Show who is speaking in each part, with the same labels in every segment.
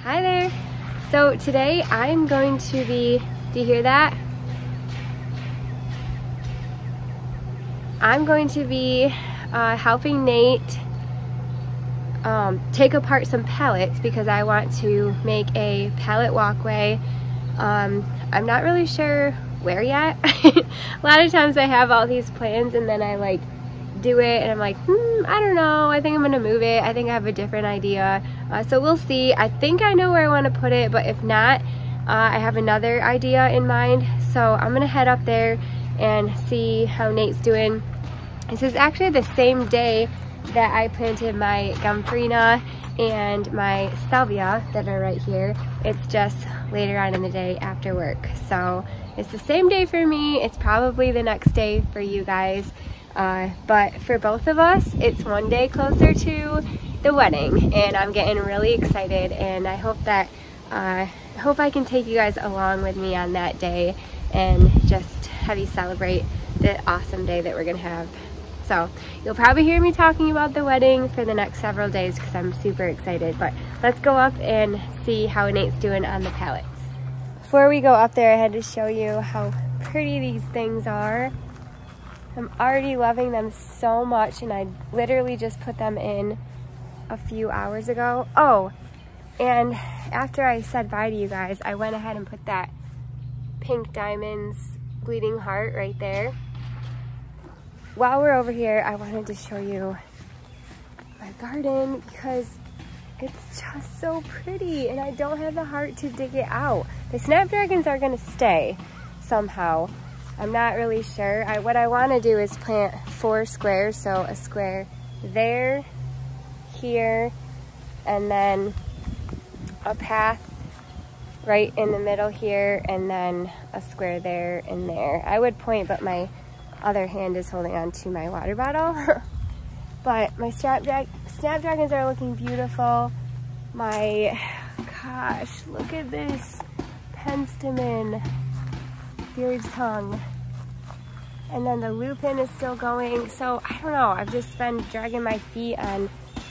Speaker 1: Hi there. So today I'm going to be, do you hear that? I'm going to be helping Nate take apart some pallets because I want to make a pallet walkway. I'm not really sure where yet. A lot of times I have all these plans and then I like do it and I'm like, I don't know, I think I'm gonna move it. I think I have a different idea. So we'll see. I think I know where I want to put it, but if not, I have another idea in mind. So I'm gonna head up there and see how Nate's doing. This is actually the same day that I planted my Gumfrina and my Salvia that are right here. It's just later on in the day after work. So it's the same day for me. It's probably the next day for you guys. But for both of us, it's one day closer to the wedding, and I'm getting really excited, and I hope that I can take you guys along with me on that day and just have you celebrate the awesome day that we're gonna have. So you'll probably hear me talking about the wedding for the next several days because I'm super excited, but let's go up and see how Nate's doing on the pallets. Before we go up there, I had to show you how pretty these things are. I'm already loving them so much, and I literally just put them in a few hours ago. Oh, and after I said bye to you guys, I went ahead and put that pink diamonds bleeding heart right there. While we're over here, I wanted to show you my garden because it's just so pretty, and I don't have the heart to dig it out. The snapdragons are gonna stay somehow. I'm not really sure. What I want to do is plant 4 squares, so a square there, here, and then a path right in the middle here, and then a square there and there. I would point, but my other hand is holding on to my water bottle. But my snapdragons are looking beautiful. Gosh, look at this penstemon. Beard's tongue, and then the lupin is still going. So I don't know, I've just been dragging my feet on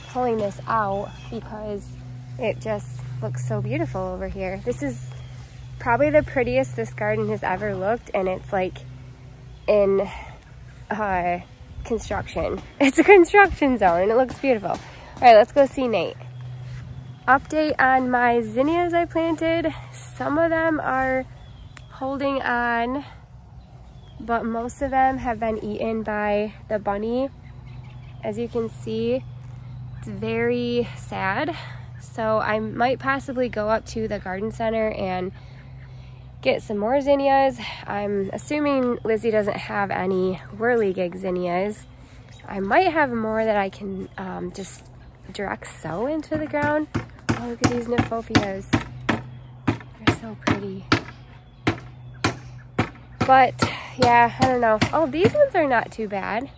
Speaker 1: pulling this out because it just looks so beautiful over here. This is probably the prettiest this garden has ever looked, and it's like in construction. It's a construction zone and it looks beautiful. All right, let's go see Nate. Update on my zinnias I planted. Some of them are holding on, but most of them have been eaten by the bunny. As you can see, it's very sad. So I might possibly go up to the garden center and get some more zinnias. I'm assuming Lizzie doesn't have any whirligig zinnias. I might have more that I can just direct sow into the ground. Oh, look at these nymphopias. They're so pretty. But yeah, I don't know. Oh, these ones are not too bad.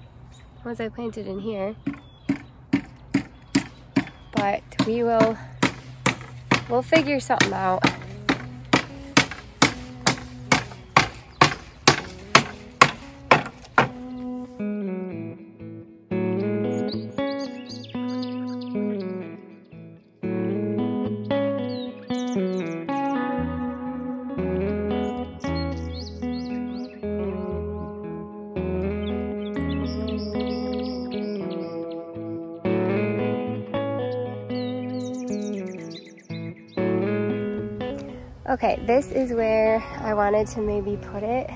Speaker 1: The ones I planted in here. But we'll figure something out. Okay, this is where I wanted to maybe put it,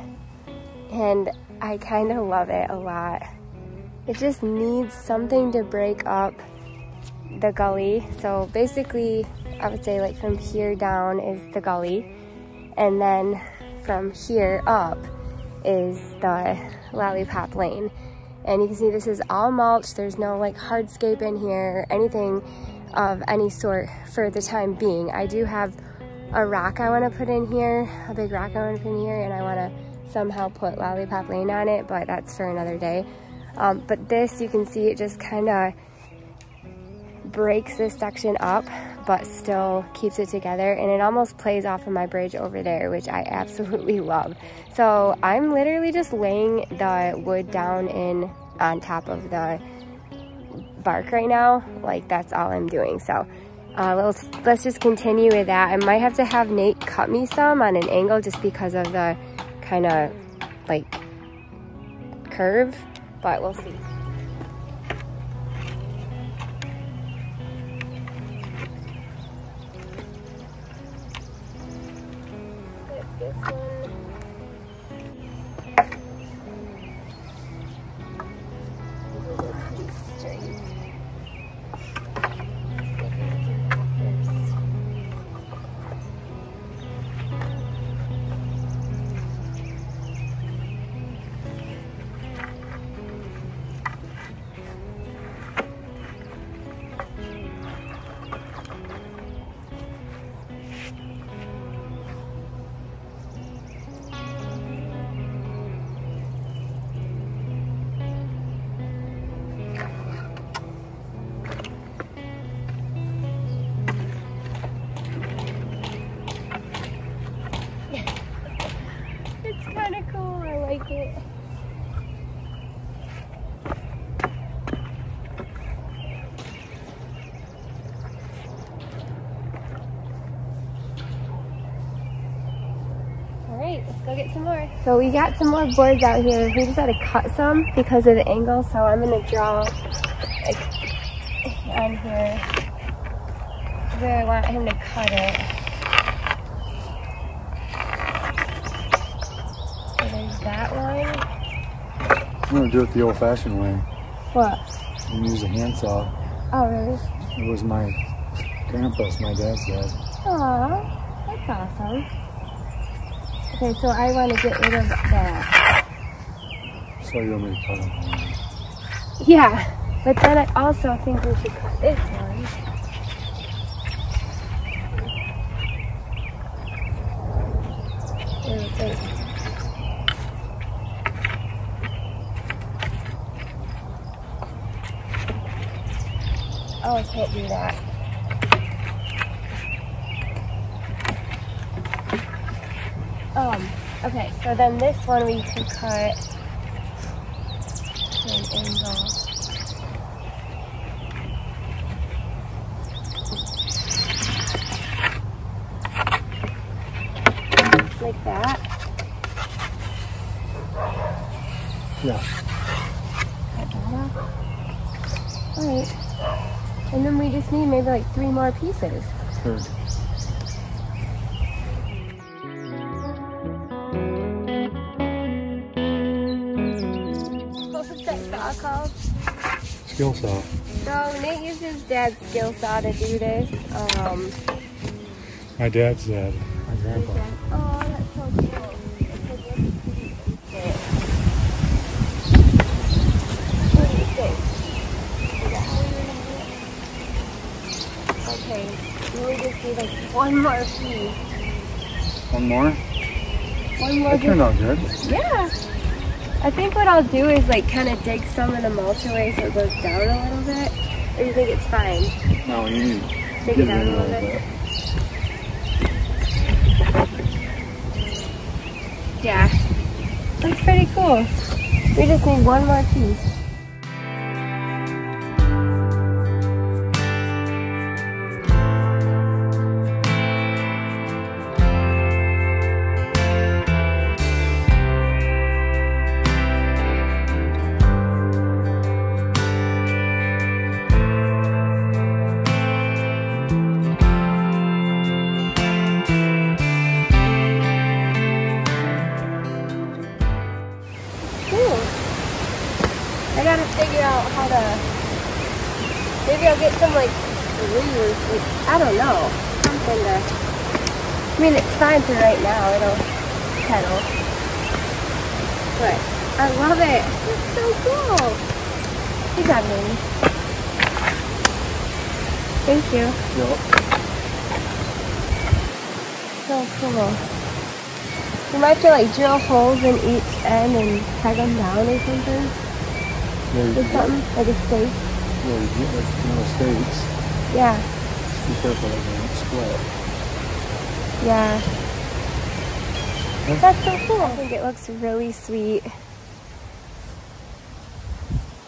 Speaker 1: and I kind of love it a lot. It just needs something to break up the gully. So basically, I would say like from here down is the gully, and then from here up is the lollipop lane. And you can see this is all mulch. There's no like hardscape in here, anything of any sort for the time being. I do have a rock I want to put in here, a big rock I want to put in here, and I want to somehow put Lollipop Lane on it, but that's for another day. But this, you can see it just kind of breaks this section up, but still keeps it together, and it almost plays off of my bridge over there, which I absolutely love. So I'm literally just laying the wood down on top of the bark right now. Like, that's all I'm doing. So let's just continue with that. I might have to have Nate cut me some on an angle just because of the kind of like curve, but we'll see. This one. It. Alright, let's go get some more. So we got some more boards out here. We just had to cut some because of the angle, so I'm going to draw like on here where I want him to cut it. That one?
Speaker 2: I'm gonna do it the old-fashioned way.
Speaker 1: What?
Speaker 2: And use a handsaw.
Speaker 1: Oh, really?
Speaker 2: It was my grandpa's, my dad's dad.
Speaker 1: Aw, that's awesome. Okay, so I want to get rid of that.
Speaker 2: So you want me to cut it?
Speaker 1: Yeah, but then I also think we should cut this one. Wait. Oh, I can't do that. Okay, so then this one we can cut to an angle. Like that.
Speaker 2: Yeah.
Speaker 1: Cut that off. Alright. And then we just need maybe like 3 more pieces.
Speaker 2: Sure.
Speaker 1: What was that saw called?
Speaker 2: Skill saw.
Speaker 1: So Nate used his dad's skill saw to do this.
Speaker 2: My dad's dad. My grandpa.
Speaker 1: Oh, that's so cool. Okay, we just need like 1 more piece.
Speaker 2: 1 more?
Speaker 1: 1 more.
Speaker 2: That turned out good.
Speaker 1: Yeah. I think what I'll do is like kind of dig some of the mulch away so it goes down a little bit. Or you think it's fine?
Speaker 2: No, you need to
Speaker 1: dig it down a little bit. Yeah. That's pretty cool. We just need 1 more piece. I gotta figure out how to, maybe I'll get some like glue, I don't know, something to, I mean it's fine for right now, it'll settle, but I love it, it's so cool. Good job, Amy. Thank you.
Speaker 2: Yep.
Speaker 1: So cool. You might have to like drill holes in each end and peg them down or something. Or something, like a stake.
Speaker 2: Yeah, you get like stakes.
Speaker 1: Yeah.
Speaker 2: Just be careful that they don't split.
Speaker 1: Yeah. That's so cool. I think it looks really sweet.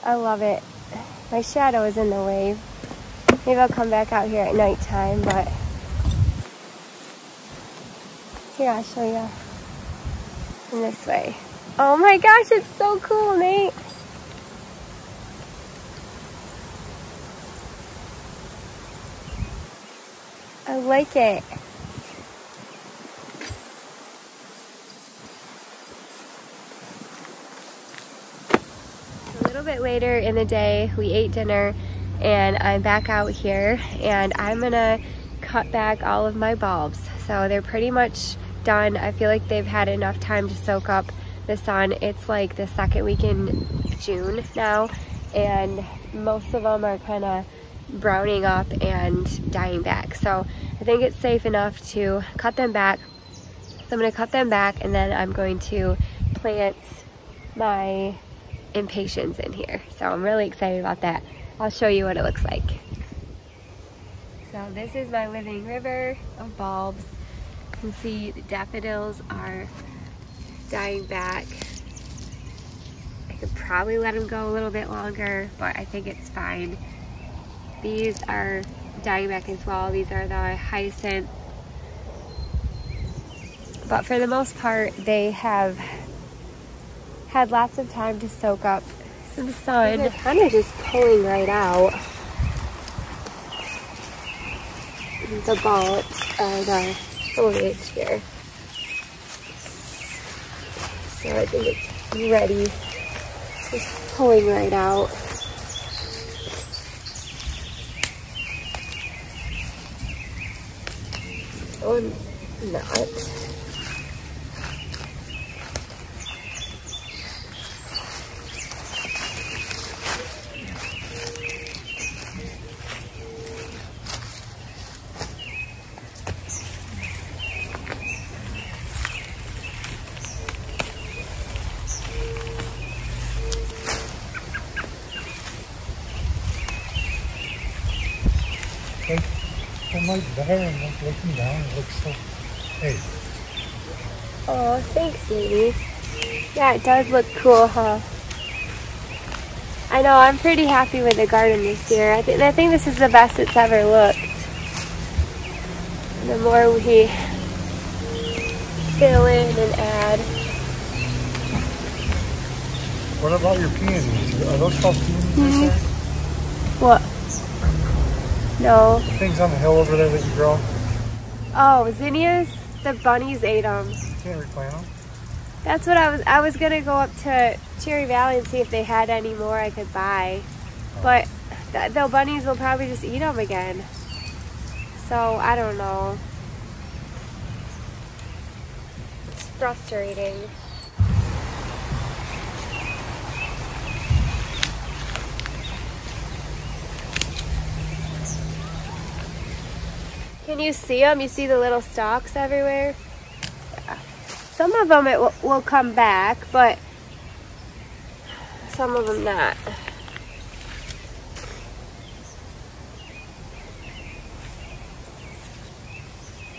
Speaker 1: I love it. My shadow is in the way. Maybe I'll come back out here at nighttime, but here, I'll show you in this way. Oh my gosh, it's so cool, Nate. I like it. A little bit later in the day, we ate dinner and I'm back out here and I'm gonna cut back all of my bulbs. So they're pretty much done. I feel like they've had enough time to soak up the sun. It's like the second week in June now and most of them are kind of browning up and dying back. So I think it's safe enough to cut them back. So I'm gonna cut them back and then I'm going to plant my Impatiens in here. So I'm really excited about that. I'll show you what it looks like. So this is my living river of bulbs. You can see the daffodils are dying back. I could probably let them go a little bit longer, but I think it's fine. These are dying back as well. These are the hyacinth. But for the most part, they have had lots of time to soak up some sun. They're kind of just pulling right out. The bulbs are the foliage here. So I think it's ready. It's just pulling right out. Or not.
Speaker 2: I'm like there and like looking down, it looks so, hey.
Speaker 1: Oh, thanks, sweetie. Yeah, it does look cool, huh? I know, I'm pretty happy with the garden this year. I think this is the best it's ever looked. The more we fill in and add.
Speaker 2: What about your peonies? Are those called peonies right there?
Speaker 1: What? No.
Speaker 2: The things on the hill over there that you grow?
Speaker 1: Oh, zinnias? The bunnies ate them.
Speaker 2: You can't replant them?
Speaker 1: That's what I was gonna go up to Cherry Valley and see if they had any more I could buy. But the bunnies will probably just eat them again. So, I don't know. It's frustrating. Can you see them? You see the little stalks everywhere? Yeah. Some of them will come back, but some of them not.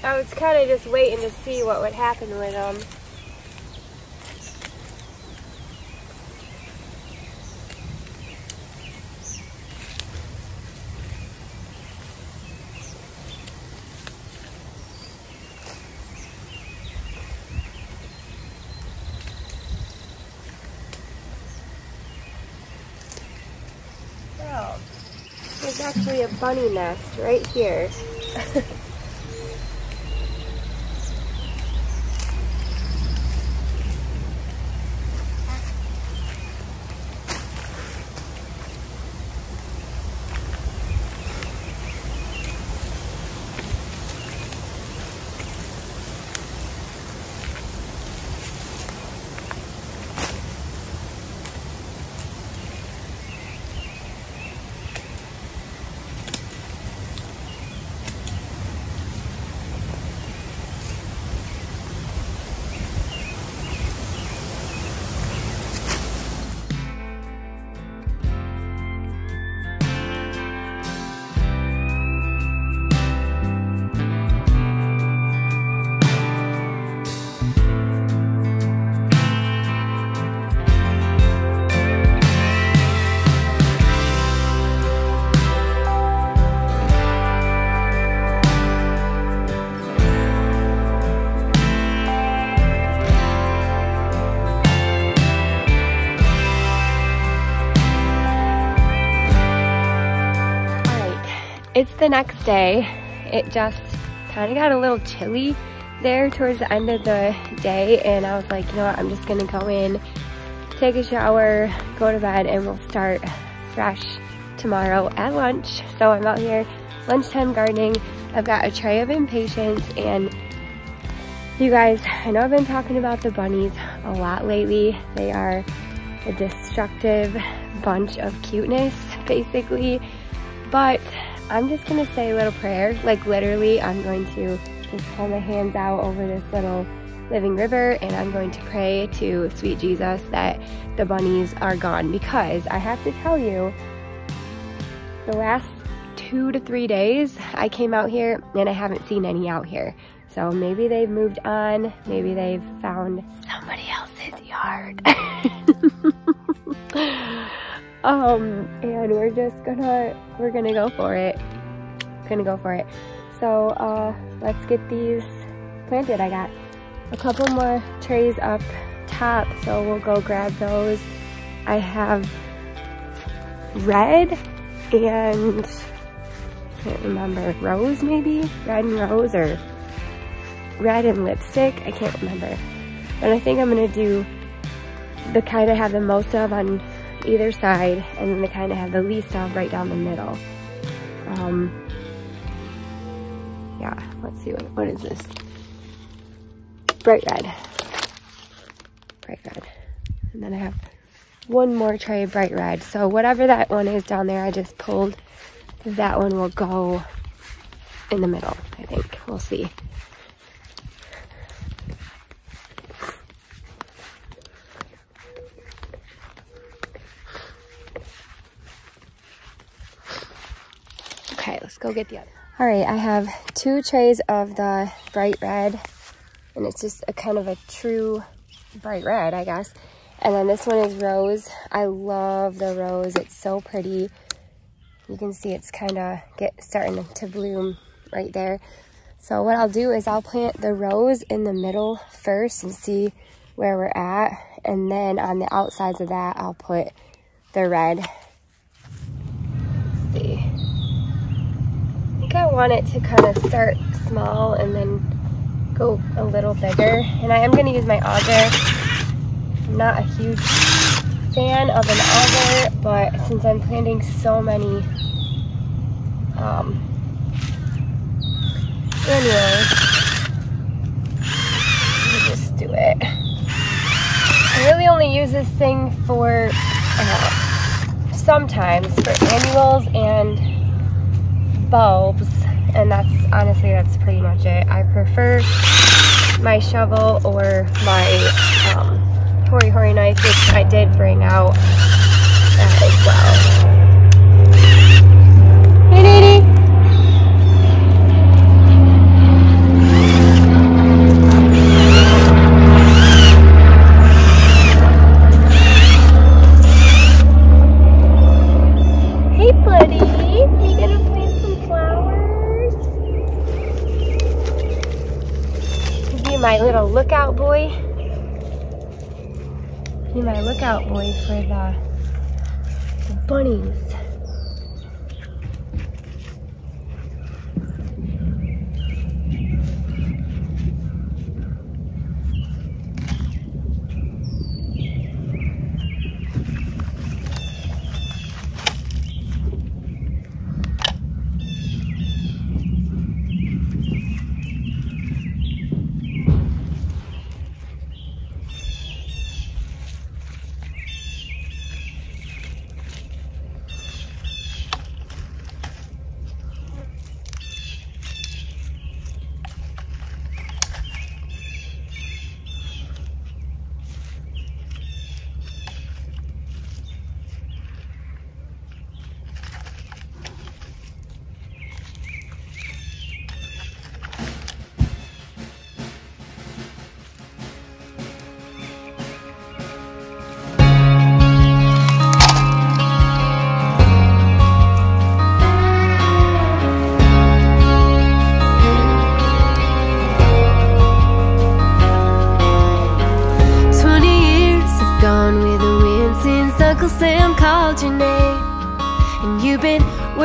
Speaker 1: I was kind of just waiting to see what would happen with them. There's actually a bunny nest right here. it's the next day. It just kind of got a little chilly there towards the end of the day, and I was like, you know what, I'm just gonna go in, take a shower, go to bed, and we'll start fresh tomorrow at lunch. So I'm out here lunchtime gardening. I've got a tray of Impatiens, and you guys, I know I've been talking about the bunnies a lot lately. They are a destructive bunch of cuteness, basically, but I'm just gonna say a little prayer. Like literally, I'm going to just hold my hands out over this little living river, and I'm going to pray to sweet Jesus that the bunnies are gone, because I have to tell you, the last 2 to 3 days I came out here and I haven't seen any out here. So maybe they've moved on, maybe they've found somebody else's yard. And we're gonna go for it. So let's get these planted. I got a couple more trays up top, so we'll go grab those. I have red and I can't remember, rose maybe? Red and rose, or red and lipstick, I can't remember. But I think I'm gonna do the kind I have the most of on either side, and then the kind I have the least of right down the middle. Yeah, let's see, what is this? Bright red. And then I have one more tray of bright red. So whatever that one is down there, I just pulled. That one will go in the middle, I think. We'll see. Okay, let's go get the other. All right, I have 2 trays of the bright red, and it's just a kind of a true bright red, I guess. And then this one is rose. I love the rose. It's so pretty. You can see it's kind of starting to bloom right there. So what I'll do is I'll plant the rose in the middle first and see where we're at. And then on the outsides of that, I'll put the red. Let's see. I think I want it to kind of start small and then go a little bigger. And I am going to use my auger. I'm not a huge fan of an auger, but since I'm planting so many annuals, let me just do it. I really only use this thing for sometimes for annuals and bulbs, and that's pretty much it. I prefer my shovel or my hori knife, which I did bring out as well. Hey, Nady! Hey, buddy! You gonna plant some flowers? Be my little lookout boy. Be my lookout boy for the bunnies.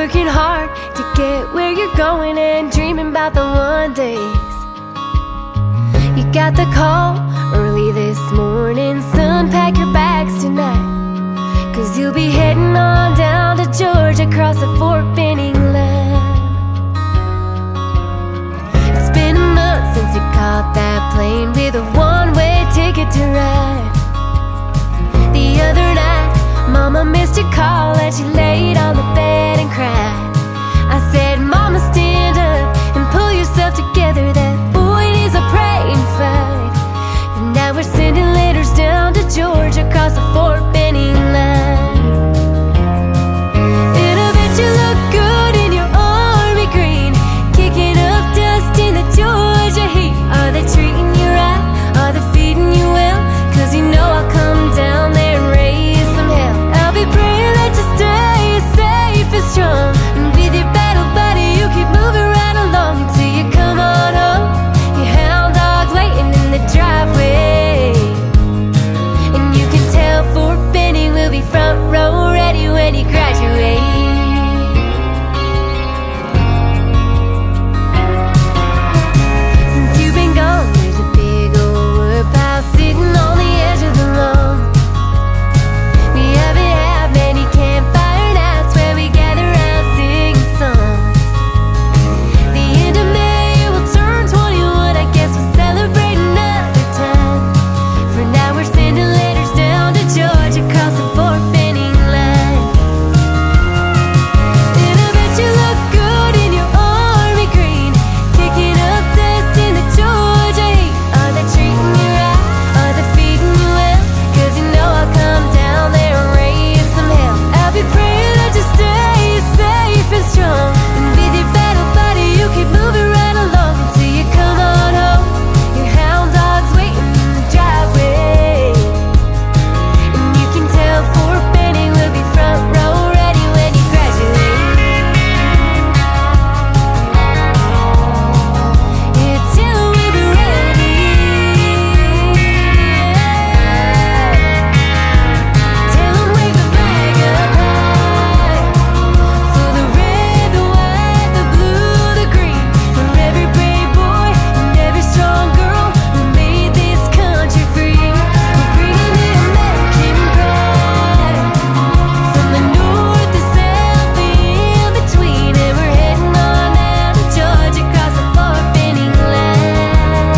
Speaker 1: working hard to get where you're going and dreaming about the one days. You got the call early this morning, son, pack your bags tonight, 'cause you'll be heading on down to Georgia across the Fort Benning line. It's been a month since you caught that plane with a one-way ticket to ride. The other night, Mama missed your call and she laid on the bed and cried. I said, Mama, stand up and pull yourself together. That boy needs a praying fight. And now we're sending letters down to Georgia across the Fort Benning line. And I bet you look good in your army green, kicking up dust in the Georgia heat. Are they treating you right? Are they feeding you well? 'Cause you know I'll come down there and raise some hell. I'll be praying that you stay safe and strong, and with your battle buddy you keep moving right along until you come on home. Your hound dog's waiting in the driveway, and you can tell Fort Benning will be front row ready when you graduate. Since you've been gone, there's a big old wood pile sitting on the edge of the lawn. We haven't had many campfire nights where we gather around singing songs. The end of May will turn 21, I guess we'll celebrate another time. For now we're sending letters down to Georgia across the Fort Benning line. And I bet you look good in your army green, kicking up dust in the Georgia heat. Are they treating you right? Are they feeding you well? 'Cause you know I'll come down there and raise some hell. I'll be praying that you stay safe and strong, and with your battle buddy you keep moving right along until you come on home. Your hound dog's waiting in the driveway, and you can tell Fort Benning will be front row ready when you graduate. Yeah, tell 'em we'll be ready. Tell 'em wave the flag up high, for the red, the white, the blue, the green, for every brave boy and every strong girl who made this country free. We're bringing the American pride from the north, the south, the in between, and we're heading on down to Georgia across the Fort Benning line.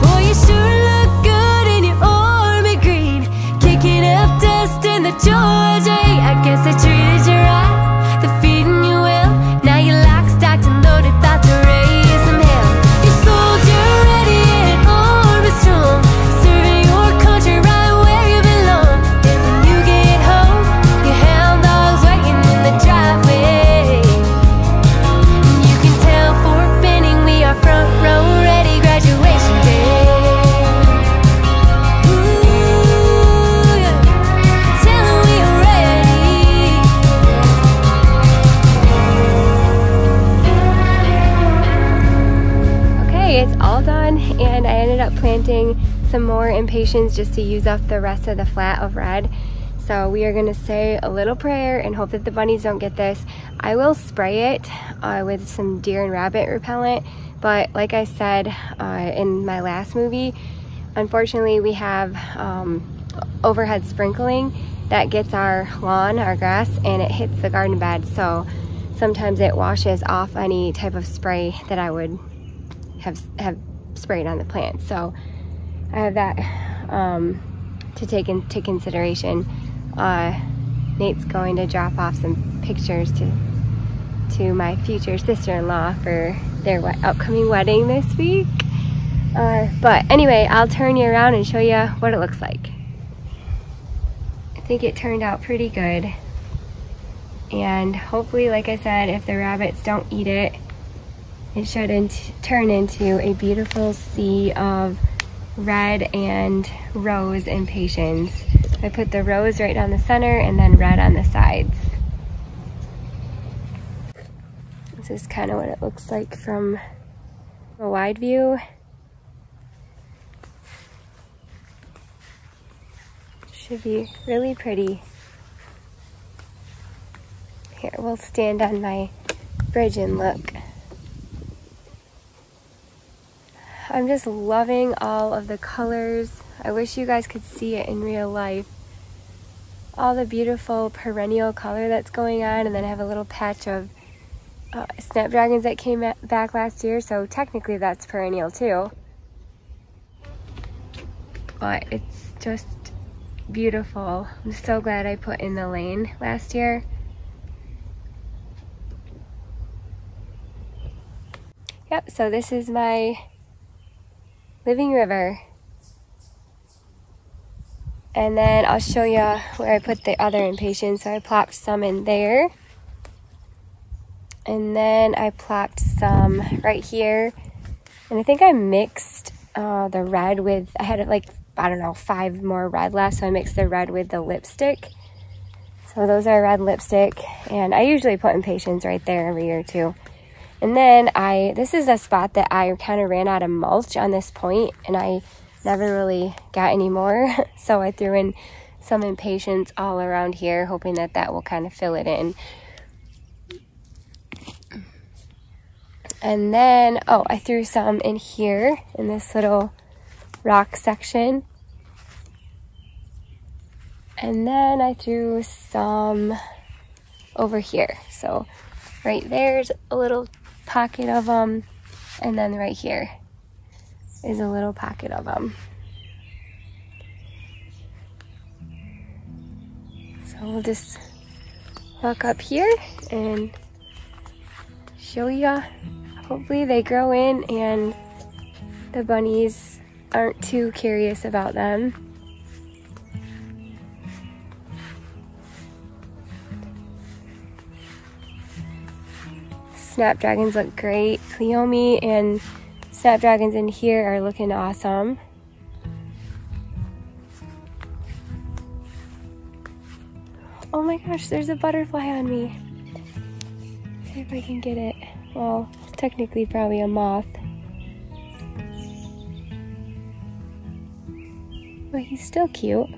Speaker 1: Boy, you sure look good in your army green, kicking up dust in the Georgia heat. I guess they treated you right, they're feeding you well. Now you're locked, stocked and loaded, about to raise some hell. Your soldier ready and armed and strong, serving your country right where you belong. And when you get home, your hound dog's waiting in the driveway, and you can tell Fort Benning we are front row ready, graduation day. Ooh, yeah. Tell 'em we are ready. Okay, it's all done, and I ended up planting some more impatiens just to use up the rest of the flat of red. So we are gonna say a little prayer and hope that the bunnies don't get this. I will spray it with some deer and rabbit repellent, but like I said in my last movie, unfortunately we have overhead sprinkling that gets our lawn, our grass, and it hits the garden bed. So sometimes it washes off any type of spray that I would have sprayed on the plant. So I have that to take into consideration. Nate's going to drop off some pictures to my future sister-in-law for their upcoming wedding this week. But anyway, I'll turn you around and show you what it looks like. I think it turned out pretty good. And hopefully, like I said, if the rabbits don't eat it, it should turn into a beautiful sea of red and rose impatiens. I put the rose right down the center and then red on the sides. This is kind of what it looks like from a wide view. Should be really pretty. Here, we'll stand on my bridge and look. I'm just loving all of the colors. I wish you guys could see it in real life. All the beautiful perennial color that's going on, and then I have a little patch of snapdragons that came back last year, so technically that's perennial too. But it's just beautiful. I'm so glad I put in the lane last year. Yep, so this is my living river. And then I'll show you where I put the other impatiens. So I plopped some in there. And then I plopped some right here. And I think I mixed the red with, I had like, I don't know, 5 more red left. So I mixed the red with the lipstick. So those are red lipstick. And I usually put impatiens right there every year too. And then this is a spot that I kind of ran out of mulch on this point, and I never really got any more. So I threw in some impatiens all around here, hoping that that will kind of fill it in. And then, oh, I threw some in here in this little rock section. And then I threw some over here. So right there's a little pocket of them, and then right here is a little pocket of them. So we'll just walk up here and show ya. Hopefully they grow in and the bunnies aren't too curious about them. Snapdragons look great. Cleome and snapdragons in here are looking awesome. Oh my gosh, there's a butterfly on me. Let's see if I can get it. Well, it's technically probably a moth. But he's still cute.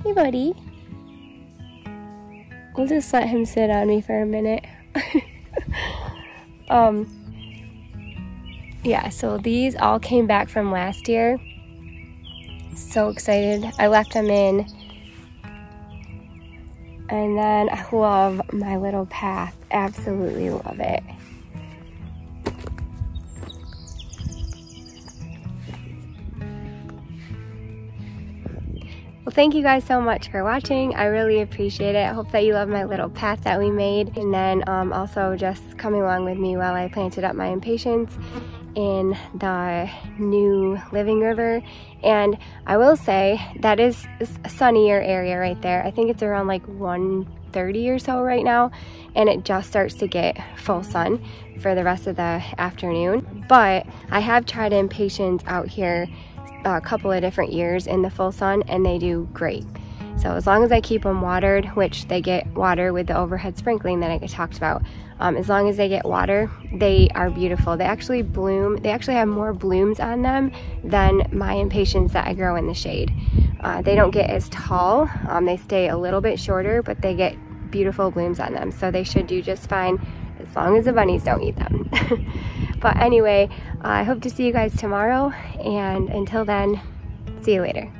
Speaker 1: Hey buddy. We'll just let him sit on me for a minute. Yeah, so these all came back from last year. So excited. I left them in. And then I love my little path. Absolutely love it. Well, thank you guys so much for watching. I really appreciate it. I hope that you love my little path that we made. And then also just coming along with me while I planted up my impatiens in the new living river. And I will say that is a sunnier area right there. I think it's around like 1:30 or so right now, and it just starts to get full sun for the rest of the afternoon. But I have tried impatiens out here a couple of different years in the full sun, and they do great. So as long as I keep them watered, which they get water with the overhead sprinkling that I talked about, as long as they get water, they are beautiful. They actually bloom. They actually have more blooms on them than my impatiens that I grow in the shade. They don't get as tall. They stay a little bit shorter, but they get beautiful blooms on them. So they should do just fine as long as the bunnies don't eat them. But anyway, I hope to see you guys tomorrow, and until then, see you later.